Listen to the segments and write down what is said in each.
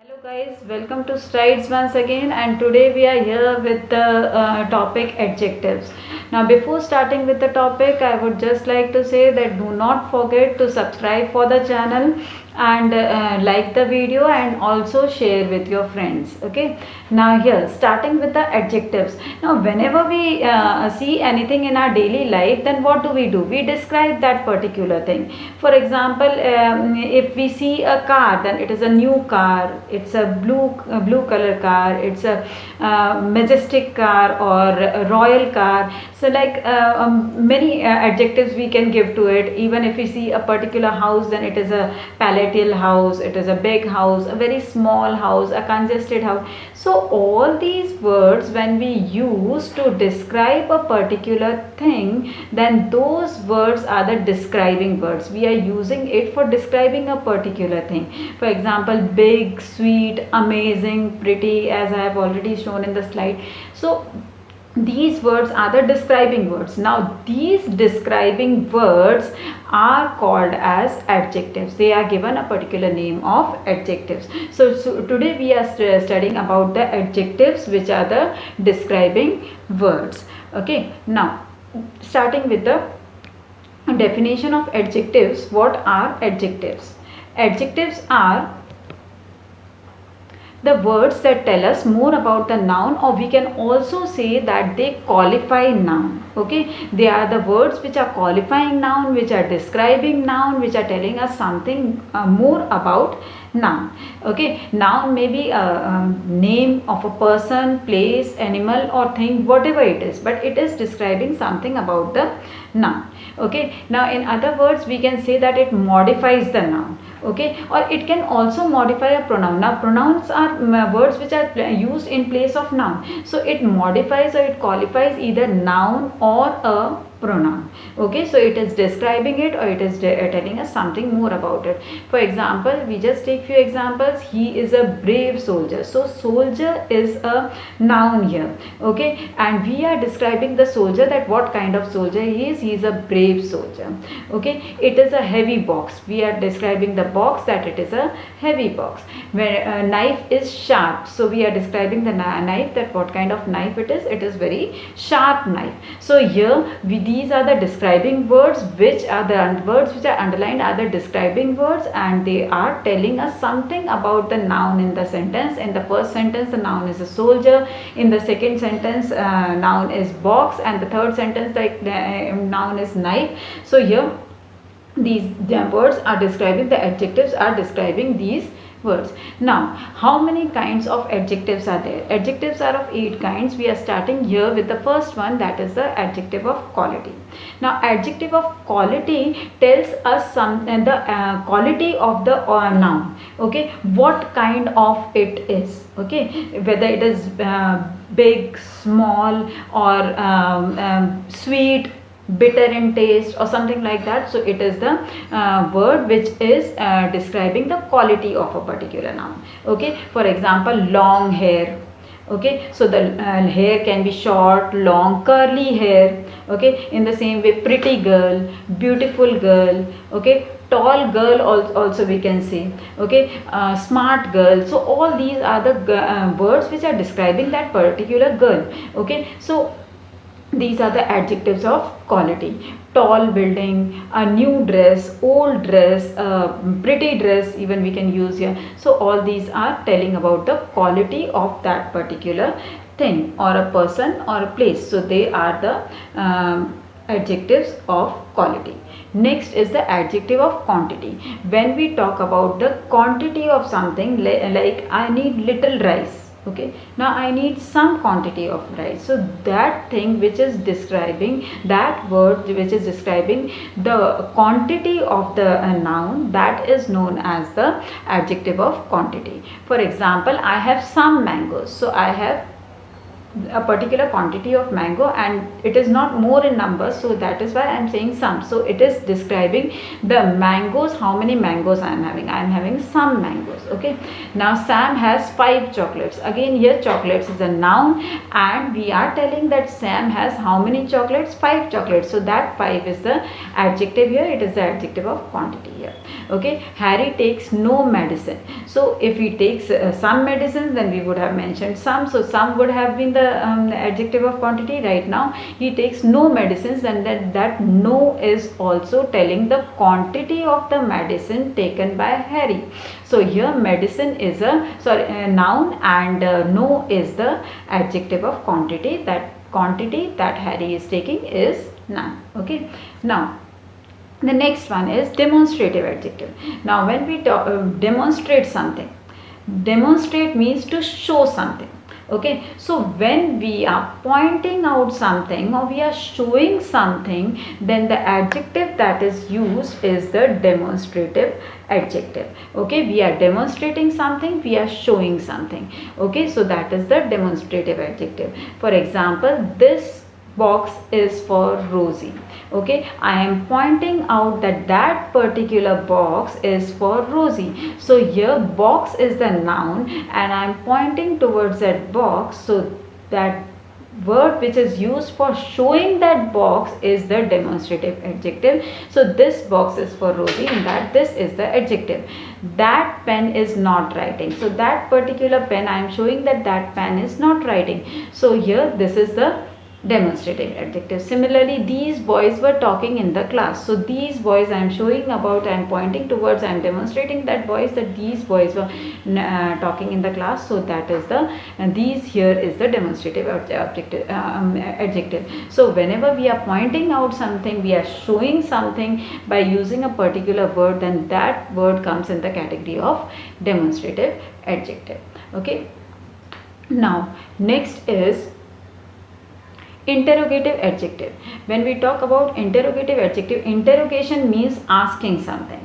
Hello guys, welcome to Strides once again, and today we are here with the topic adjectives. Now before starting with the topic, I would just like to say that do not forget to subscribe for the channel and like the video and also share with your friends. Okay, now here starting with the adjectives. Now whenever we see anything in our daily life, then what do? We describe that particular thing. For example, if we see a car, then it is a new car, it's a blue color car, it's a majestic car or a royal car. So like many adjectives we can give to it. Even if we see a particular house, then it is a palatial house, it is a big house, a very small house, a congested house. So all these words when we use to describe a particular thing, then those words are the describing words. We are using it for describing a particular thing. For example, big, sweet, amazing, pretty, as I have already shown in the slide. So these words are the describing words. Now these describing words are called as adjectives. They are given a particular name of adjectives. So today we are studying about the adjectives, which are the describing words. Okay, now starting with the definition of adjectives. What are adjectives? Adjectives are the words that tell us more about the noun, or we can also say that they qualify noun. Okay, they are the words which are qualifying noun, which are describing noun, which are telling us something more about noun. Okay, noun may be a name of a person, place, animal or thing, whatever it is, but it is describing something about the noun. Okay, now in other words we can say that it modifies the noun. Okay, or it can also modify a pronoun. Now pronouns are words which are used in place of noun, so it modifies or it qualifies either noun or a pronoun. Okay, so it is describing it or it is telling us something more about it. For example, we just take few examples. He is a brave soldier. So soldier is a noun here. Okay, and we are describing the soldier, that what kind of soldier he is. He is a brave soldier. Okay, it is a heavy box. We are describing the box, that it is a heavy box. Where a knife is sharp, so we are describing the knife, that what kind of knife it is. It is very sharp knife. So here these are the describing words, which are the words which are underlined are the describing words, and they are telling us something about the noun in the sentence. In the first sentence the noun is a soldier, in the second sentence noun is box, and the third sentence the noun is knife. So here these words are describing, the adjectives are describing these words. Now how many kinds of adjectives are there? Adjectives are of 8 kinds. We are starting here with the first one, that is the adjective of quality. Now adjective of quality tells us the quality of the noun. Okay, what kind of it is. Okay, whether it is big, small, or sweet, bitter in taste, or something like that. So it is the word which is describing the quality of a particular noun. Okay, for example, long hair. Okay, so the hair can be short, long, curly hair. Okay, in the same way, pretty girl, beautiful girl. Okay, tall girl also we can say. Okay, smart girl. So all these are the words which are describing that particular girl. Okay, so these are the adjectives of quality. Tall building, a new dress, old dress, pretty dress, even we can use here. So all these are telling about the quality of that particular thing or a person or a place. So they are the adjectives of quality. Next is the adjective of quantity. When we talk about the quantity of something, like I need little rice. Okay, now I need some quantity of rice. So that thing which is describing, that word which is describing the quantity of the noun, that is known as the adjective of quantity. For example, I have some mangoes. So I have a particular quantity of mango, and it is not more in numbers, so that is why I am saying some. So it is describing the mangoes, how many mangoes I am having. I am having some mangoes. Okay, now Sam has 5 chocolates. Again here chocolates is a noun, and we are telling that Sam has how many chocolates? 5 chocolates. So that 5 is the adjective here, it is the adjective of quantity here. Okay, Harry takes no medicine. So if he takes some medicines, then we would have mentioned some. So some would have been the adjective of quantity. Right now he takes no medicines, and that no is also telling the quantity of the medicine taken by Harry. So here medicine is a noun, and no is the adjective of quantity. That quantity that Harry is taking is noun. Okay, now the next one is demonstrative adjective. Now when we demonstrate something, demonstrate means to show something. Okay, so when we are pointing out something or we are showing something, then the adjective that is used is the demonstrative adjective. Okay, we are demonstrating something, we are showing something. Okay, so that is the demonstrative adjective. For example, this box is for Rosie. Okay, I am pointing out that that particular box is for Rosie. So here box is the noun, and I am pointing towards that box. So that word which is used for showing that box is the demonstrative adjective. So this box is for Rosie, and that this is the adjective. That pen is not writing. So that particular pen, I am showing that that pen is not writing. So here this is the demonstrative adjective. Similarly, these boys were talking in the class. So these boys I am showing about, I am pointing towards, I am demonstrating that boys, that these boys were talking in the class. So that is the, and these here is the demonstrative adjective. So whenever we are pointing out something, we are showing something by using a particular word, then that word comes in the category of demonstrative adjective. Okay, now next is interrogative adjective. When we talk about interrogative adjective, interrogation means asking something.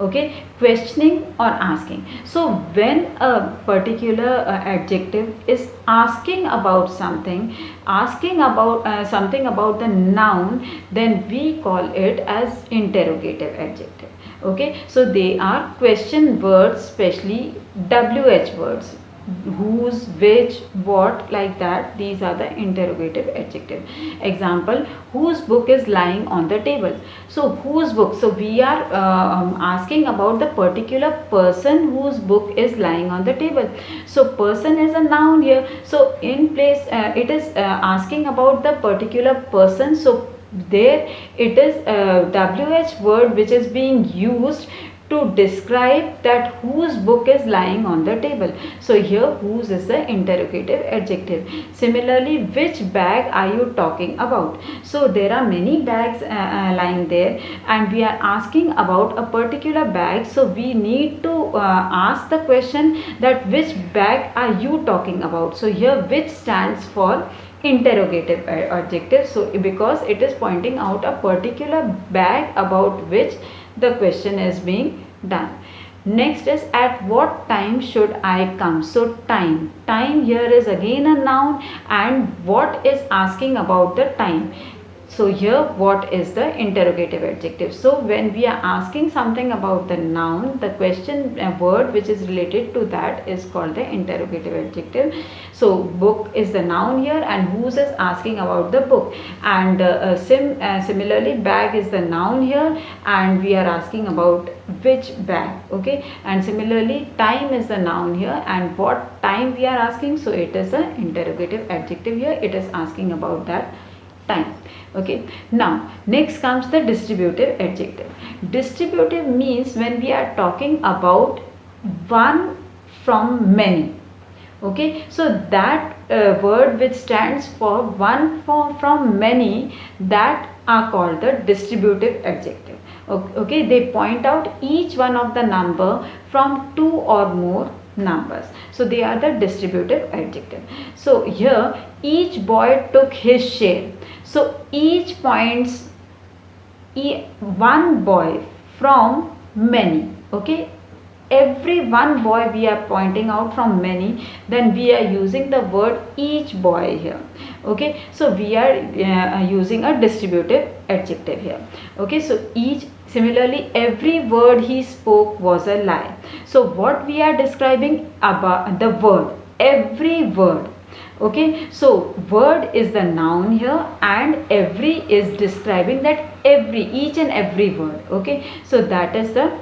Okay, questioning or asking. So when a particular adjective is asking about something, asking about something about the noun, then we call it as interrogative adjective. Okay, so they are question words, especially WH words. Whose, which, what, like that. These are the interrogative adjective. Example, whose book is lying on the table. So whose book, so we are asking about the particular person whose book is lying on the table. So person is a noun here. So in place it is asking about the particular person. So there it is WH word which is being used to describe that whose book is lying on the table. So here whose is the interrogative adjective. Similarly, which bag are you talking about? So there are many bags lying there, and we are asking about a particular bag. So we need to ask the question that which bag are you talking about. So here which stands for interrogative adjective. So because it is pointing out a particular bag about which the question is being done. Next is at what time should I come? So time here is again a noun, and what is asking about the time. So here what is the interrogative adjective. So when we are asking something about the noun, the question word which is related to that is called the interrogative adjective. So book is the noun here, and whose is asking about the book. And similarly bag is the noun here, and we are asking about which bag. Okay, and similarly time is the noun here, and what time we are asking. So it is the interrogative adjective here. It is asking about that time. Okay, now next comes the distributive adjective. Distributive means when we are talking about one from many. Okay, so that word which stands for one from many, that are called the distributive adjective. Okay, they point out each one of the number from two or more numbers. So they are the distributive adjective. So here each boy took his share. So each points one boy from many. Okay, every one boy we are pointing out from many, then we are using the word each boy here. Okay, so we are using a distributive adjective here. Okay, so each, similarly every word he spoke was a lie. So what we are describing about the word, every word. Okay, so word is the noun here and every is describing that every, each and every word. Okay, so that is the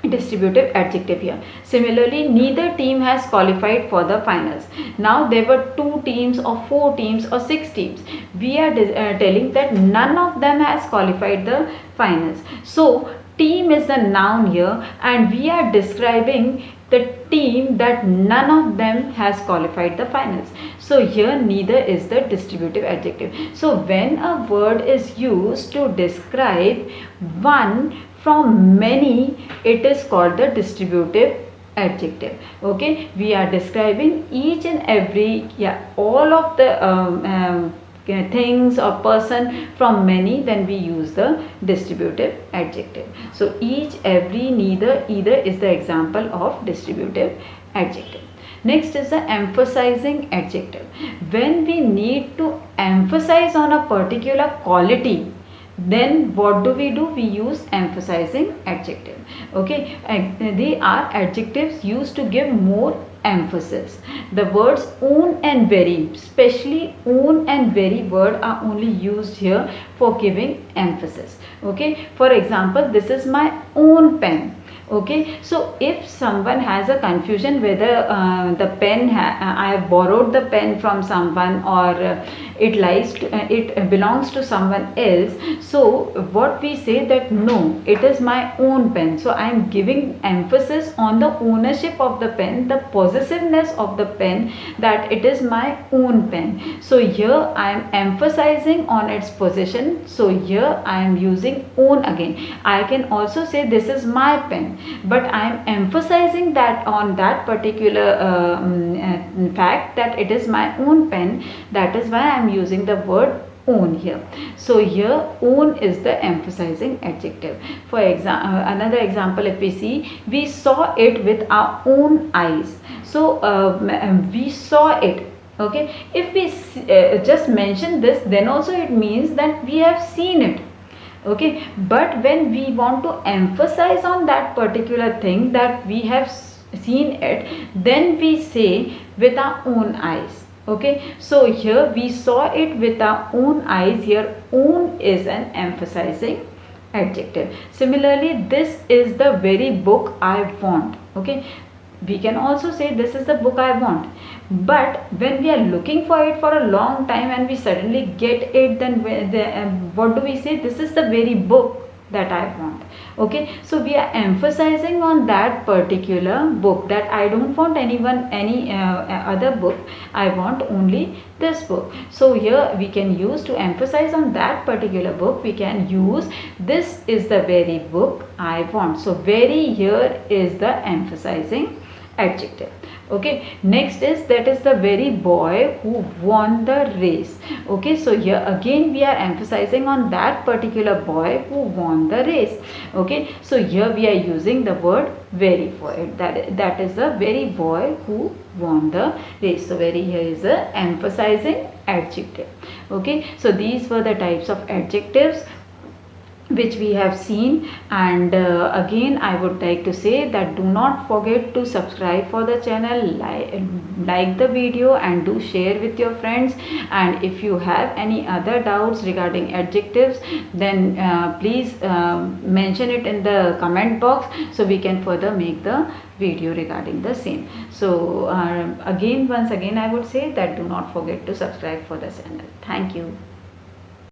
distributive adjective here. Similarly, neither team has qualified for the finals. Now there were 2 teams or 4 teams or 6 teams. We are telling that none of them has qualified the finals. So team is the noun here and we are describing the team that none of them has qualified the finals. So here neither is the distributive adjective. So when a word is used to describe one from many, it is called the distributive adjective. Okay, we are describing each and every, all of the things or person from many, then we use the distributive adjective. So each, every, neither, either is the example of distributive adjective. Next is the emphasizing adjective. When we need to emphasize on a particular quality, then what do? We use emphasizing adjective. Okay, they are adjectives used to give more emphasis. The words own and very, especially own and very word, are only used here for giving emphasis. Okay, for example, this is my own pen. Okay, so if someone has a confusion whether the pen I have borrowed the pen from someone or it belongs to someone else, so what we say that no, it is my own pen. So I am giving emphasis on the ownership of the pen, the possessiveness of the pen, that it is my own pen. So here I am emphasizing on its possession. So here I am using own again. I can also say this is my pen, but I am emphasizing that on that particular fact that it is my own pen. That is why I am using the word own here. So here own is the emphasizing adjective. For example, another example, if we see, we saw it with our own eyes. So we saw it. Okay, if we just mention this, then also it means that we have seen it. Okay, but when we want to emphasize on that particular thing that we have seen it, then we say with our own eyes. Okay, so here we saw it with our own eyes. Here own is an emphasizing adjective. Similarly, this is the very book I want. Okay, we can also say this is the book I want, but when we are looking for it for a long time and we suddenly get it, then what do we say? This is the very book that I want. Okay, so we are emphasizing on that particular book, that I don't want any other book, I want only this book. So here we can use, to emphasize on that particular book, we can use this is the very book I want. So very here is the emphasizing adjective. Okay, next is, that is the very boy who won the race. Okay, so here again we are emphasizing on that particular boy who won the race. Okay, so here we are using the word very for it, that is the very boy who won the race. So very here is a emphasizing adjective. Okay, so these were the types of adjectives which we have seen, and again I would like to say that do not forget to subscribe for the channel, like the video, and do share with your friends. And if you have any other doubts regarding adjectives, then please mention it in the comment box, so we can further make the video regarding the same. So once again I would say that do not forget to subscribe for the channel. Thank you.